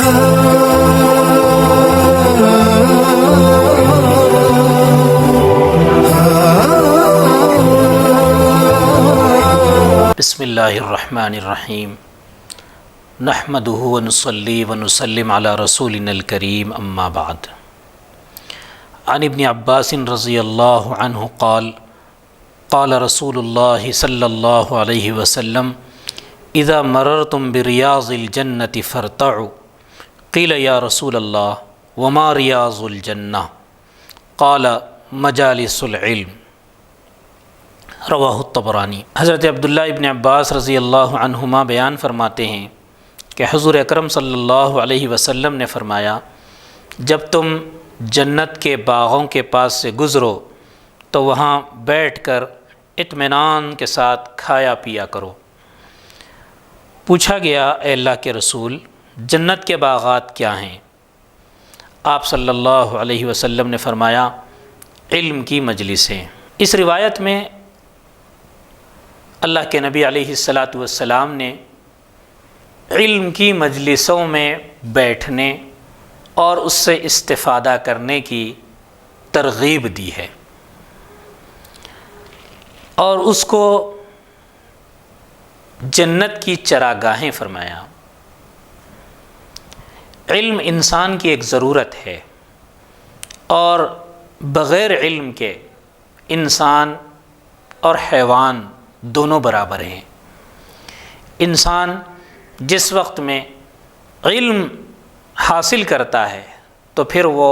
بسم اللہ الرحمن الرحیم نحمدہ ونصلی ونسلم علی رسولنا الکریم اما بعد عن ابن عباس رضی اللہ عنہ قال قال رسول اللہ صلی اللہ علیہ وسلم اذا مررتم بریاض الجنة فارتعوا قیل یا رسول اللہ وما ریاض الجنہ قال مجالس العلم رواہ الطبرانی۔ حضرت عبداللہ ابن عباس رضی اللہ عنہما بیان فرماتے ہیں کہ حضور اکرم صلی اللہ علیہ وسلم نے فرمایا، جب تم جنت کے باغوں کے پاس سے گزرو تو وہاں بیٹھ کر اطمینان کے ساتھ کھایا پیا کرو۔ پوچھا گیا، اے اللہ کے رسول، جنت کے باغات کیا ہیں؟ آپ صلی اللہ علیہ وسلم نے فرمایا، علم کی مجلسیں۔ اس روایت میں اللہ کے نبی علیہ الصلاۃ والسلام نے علم کی مجلسوں میں بیٹھنے اور اس سے استفادہ کرنے کی ترغیب دی ہے، اور اس کو جنت کی چراگاہیں فرمایا۔ علم انسان کی ایک ضرورت ہے، اور بغیر علم کے انسان اور حیوان دونوں برابر ہیں۔ انسان جس وقت میں علم حاصل کرتا ہے تو پھر وہ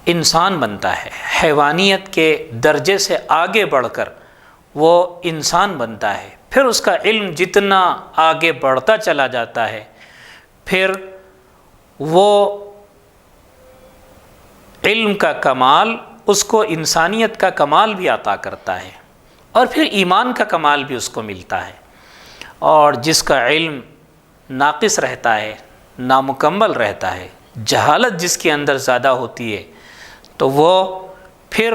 انسان بنتا ہے، حیوانیت کے درجے سے آگے بڑھ کر وہ انسان بنتا ہے۔ پھر اس کا علم جتنا آگے بڑھتا چلا جاتا ہے، پھر وہ علم کا کمال اس کو انسانیت کا کمال بھی عطا کرتا ہے، اور پھر ایمان کا کمال بھی اس کو ملتا ہے۔ اور جس کا علم ناقص رہتا ہے، نامکمل رہتا ہے، جہالت جس کے اندر زیادہ ہوتی ہے، تو وہ پھر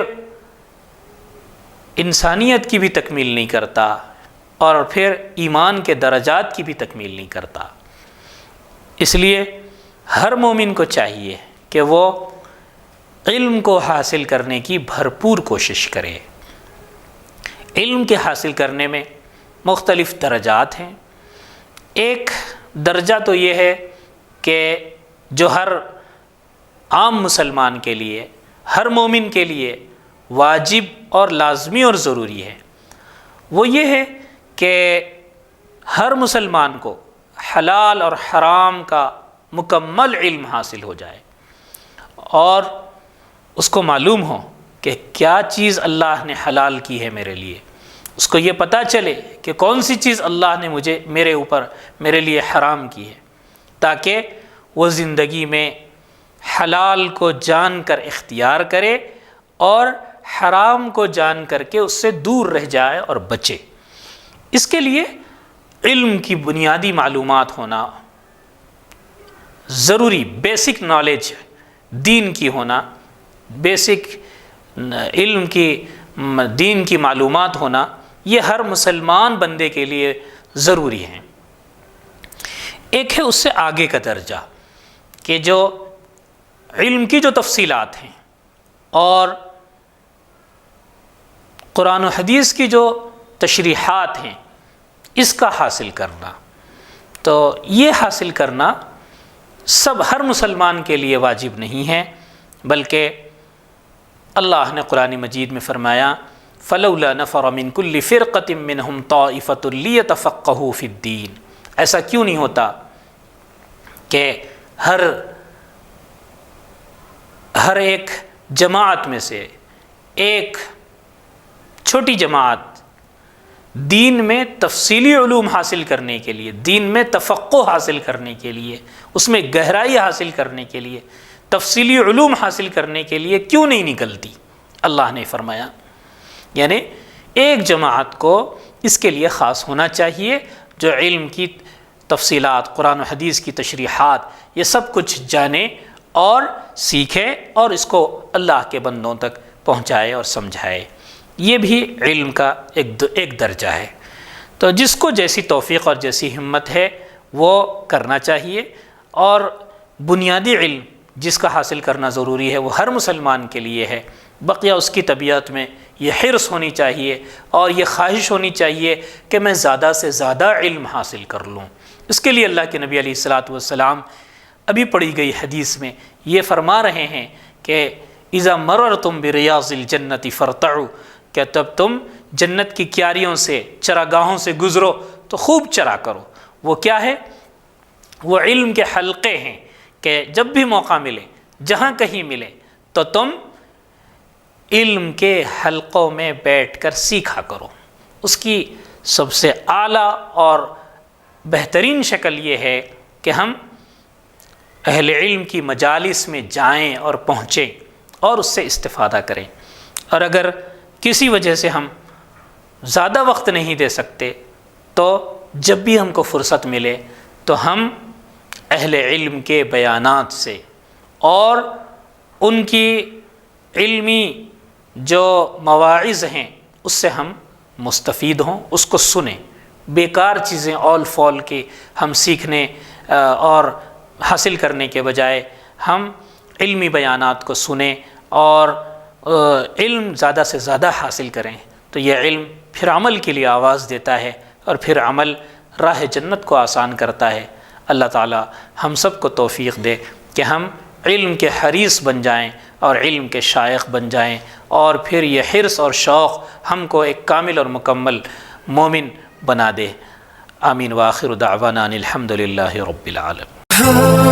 انسانیت کی بھی تکمیل نہیں کرتا، اور پھر ایمان کے درجات کی بھی تکمیل نہیں کرتا۔ اس لیے ہر مومن کو چاہیے کہ وہ علم کو حاصل کرنے کی بھرپور کوشش کرے۔ علم کے حاصل کرنے میں مختلف درجات ہیں۔ ایک درجہ تو یہ ہے کہ جو ہر عام مسلمان کے لیے، ہر مومن کے لیے واجب اور لازمی اور ضروری ہے، وہ یہ ہے کہ ہر مسلمان کو حلال اور حرام کا مکمل علم حاصل ہو جائے، اور اس کو معلوم ہو کہ کیا چیز اللہ نے حلال کی ہے میرے لیے، اس کو یہ پتہ چلے کہ کون سی چیز اللہ نے میرے لیے حرام کی ہے، تاکہ وہ زندگی میں حلال کو جان کر اختیار کرے اور حرام کو جان کر کے اس سے دور رہ جائے اور بچے۔ اس کے لیے علم کی بنیادی معلومات ہونا ضروری، بیسک نالج دین کی ہونا، بیسک علم کی دین کی معلومات ہونا، یہ ہر مسلمان بندے کے لیے ضروری ہیں۔ ایک ہے اس سے آگے کا درجہ کہ جو علم کی جو تفصیلات ہیں اور قرآن و حدیث کی جو تشریحات ہیں، اس کا حاصل کرنا۔ تو یہ حاصل کرنا ہر مسلمان کے لیے واجب نہیں ہے، بلکہ اللہ نے قرآن مجید میں فرمایا، فلولا نفر من كل فرقة منهم طائفة ليتفقهوا في الدين۔ ایسا کیوں نہیں ہوتا کہ ہر ایک جماعت میں سے ایک چھوٹی جماعت دین میں تفصیلی علوم حاصل کرنے کے لیے، دین میں تفقہ حاصل کرنے کے لیے، اس میں گہرائی حاصل کرنے کے لیے، تفصیلی علوم حاصل کرنے کے لیے کیوں نہیں نکلتی؟ اللہ نے فرمایا، یعنی ایک جماعت کو اس کے لیے خاص ہونا چاہیے جو علم کی تفصیلات، قرآن و حدیث کی تشریحات، یہ سب کچھ جانے اور سیکھے اور اس کو اللہ کے بندوں تک پہنچائے اور سمجھائے۔ یہ بھی علم کا ایک درجہ ہے۔ تو جس کو جیسی توفیق اور جیسی ہمت ہے وہ کرنا چاہیے۔ اور بنیادی علم جس کا حاصل کرنا ضروری ہے وہ ہر مسلمان کے لیے ہے، بقیہ اس کی طبیعت میں یہ حرص ہونی چاہیے اور یہ خواہش ہونی چاہیے کہ میں زیادہ سے زیادہ علم حاصل کر لوں۔ اس کے لیے اللہ کے نبی علیہ الصلاۃ والسلام ابھی پڑھی گئی حدیث میں یہ فرما رہے ہیں کہ اذا مررتم بریاض الجنت فرتعوا، کہ تب تم جنت کی کیاریوں سے، چراگاہوں سے گزرو تو خوب چرا کرو۔ وہ کیا ہے؟ وہ علم کے حلقے ہیں کہ جب بھی موقع ملے، جہاں کہیں ملے تو تم علم کے حلقوں میں بیٹھ کر سیکھا کرو۔ اس کی سب سے اعلیٰ اور بہترین شکل یہ ہے کہ ہم اہل علم کی مجالس میں جائیں اور پہنچیں اور اس سے استفادہ کریں، اور اگر کسی وجہ سے ہم زیادہ وقت نہیں دے سکتے تو جب بھی ہم کو فرصت ملے تو ہم اہل علم کے بیانات سے اور ان کی علمی جو مواعظ ہیں اس سے ہم مستفید ہوں، اس کو سنیں۔ بیکار چیزیں اول فول کی ہم سیکھنے اور حاصل کرنے کے بجائے ہم علمی بیانات کو سنیں اور علم زیادہ سے زیادہ حاصل کریں، تو یہ علم پھر عمل کے لیے آواز دیتا ہے اور پھر عمل راہ جنت کو آسان کرتا ہے۔ اللہ تعالی ہم سب کو توفیق دے کہ ہم علم کے حریص بن جائیں اور علم کے شائخ بن جائیں، اور پھر یہ حرص اور شوق ہم کو ایک کامل اور مکمل مومن بنا دے۔ آمین وآخر دعوانا ان الحمد للہ رب العالمین۔